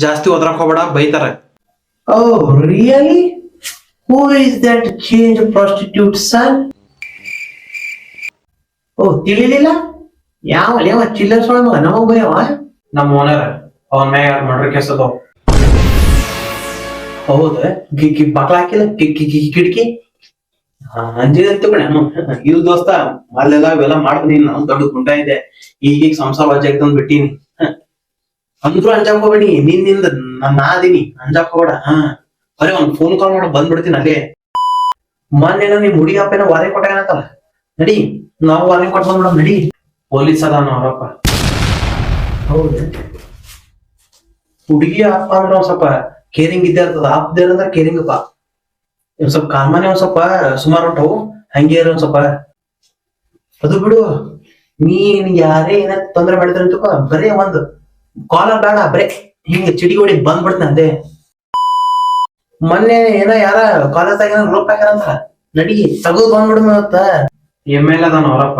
ಜಾಸ್ತಿ ಒದ್ರಾಕ್ ಹೋಗ್ಬೇಡ ಬೈತಾರ. Oh, really? Who is that change prostitute son? Oh, ತಿಳಿಲಿಲ್ಲ? ಯಾವ ಚಿಲ್ಲರ್ ಸೊಳ ಮಗ ನಮಗ್ ಬೈಯವ? ನಮ್ಮ ಓನರ್ ಅವನ್ ಮ್ಯಾಗ ಮರ್ಡರ್ ಕೇಸ್ ಅದಾವ. ಹೌದ? ಬಾಕ್ಲ ಹಾಕಿಲ್ಲ ಕಿಟಕಿ? ಅಂಜಿದಂತ ಕಣ ಇದು ದೋಸ್ತ ಅಲ್ಲೆಲ್ಲ ಇವೆಲ್ಲ ಮಾಡ್ತೀನಿ ನಾವು ದೊಡ್ಡ ಗುಂಡ ಇದೆ ಈಗ ಸಂಸಾರ ವಜ್ಜೆ ಆಗ್ತಂದ್ ಬಿಟ್ಟಿನಿ. ಅಂದ್ರು ಅಂಜಾಕ್ ಹೋಗ್ಬೇಡಿ, ನಿನ್ನಿಂದ ನಾದೀನಿ, ಅಂಜಾಕ್ ಹೋಗ್ಬೇಡ. ಬರೀ ಒಂದ್ ಫೋನ್ ಕಾಲ್ ಮಾಡ ಬಂದ್ಬಿಡ್ತೀನಿ ಅಲ್ಲೇ. ಮೊನ್ನೆ ನಿಮ್ ಹುಡುಗಿ ಅಪ್ಪನ ವಾರ್ನಿಂಗ್ ಕೊಟ್ಟಾಗತ್ತಲ್ಲ, ನಡಿ ನಾವು ವಾರ್ನಿಂಗ್ ಕೊಟ್ಟು ಬಂದ್ಬಿಡ ನಡಿ. ಪೊಲೀಸ್ ಅದಾನ ಅವರಪ್ಪ. ಹೌದ? ಹುಡುಗಿ ಅಪ್ಪ ಅಂದ್ರೆ ಒಂದ್ ಸ್ವಲ್ಪ ಕೇರಿಂಗ್ ಇದ್ದೇ ಇರ್ತದ, ಅಪ್ಪದೇನಂದ್ರ ಕೇರಿಂಗ್ ಅಪ್ಪ. ಒಂದ್ ಸ್ವಲ್ಪ ಕಾಲ್ಮಾನೆ ಒಂದ್ ಸ್ವಲ್ಪ ಸುಮಾರು ಉಂಟವು, ಹಂಗೆ ಒಂದ್ ಸ್ವಲ್ಪ. ಅದು ಬಿಡು, ನೀನ್ ಯಾರೇ ಏನ ತೊಂದ್ರೆ ಮಾಡಿದ್ರ ಅಂತಕೋ ಬರೇ ಒಂದ್ ಕಾಲ ಬೇಡ, ಬರೇ ಹಿಂಗ ಚಿಡಿ ಹೊಡಿ ಬಂದ್ಬಿಡ್ತೀನಿ ಅದೇ. ಮೊನ್ನೆ ಏನ ಯಾರ ಕಾಲೇಜ್ದಾಗ ಗ್ರೂಪ್ ಹಾಕ್ಯಾರಂತ, ನಡಿ ತಗದ್ ಬಂದ್ಬಿಡ್ ಮತ್ತ. ML ಅದಾನ ಅವರಪ್ಪ.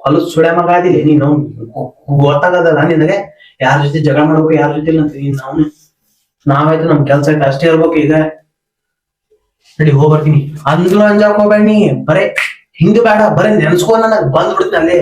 ಹೊಲಸ್ ಸುಳ್ಯ ಮಗ ಆದಿಲ್ಲ ನೀನು, ಗೊತ್ತಾಗದಲ್ಲ ನಿನಗೆ ಯಾರ ಜೊತೆ ಜಗಳ ಮಾಡ್ಬೇಕು ಯಾರ ಜೊತೆ ಇಲ್ಲ ಅಂತ. ನಾವು ನಾವಾಯ್ತು ನಮ್ ಕೆಲ್ಸ ಆಯ್ತು ಅಷ್ಟೇ ಇರ್ಬೇಕು ಈಗ. ನಡಿ ಹೋಗ್ಬರ್ತೀನಿ. ಅಂದ್ರು ಅಂಜಾಕ್ ಹೋಗ್ಬೇಡಿ, ಬರೇ ಹಿಂಗ ಬೇಡ, ಬರೇ ನೆನ್ಸ್ಕೊಂಡ್ ನನಗ್ ಬಂದ್ಬಿಡ್ತೀನಿ ಅಲ್ಲೇ.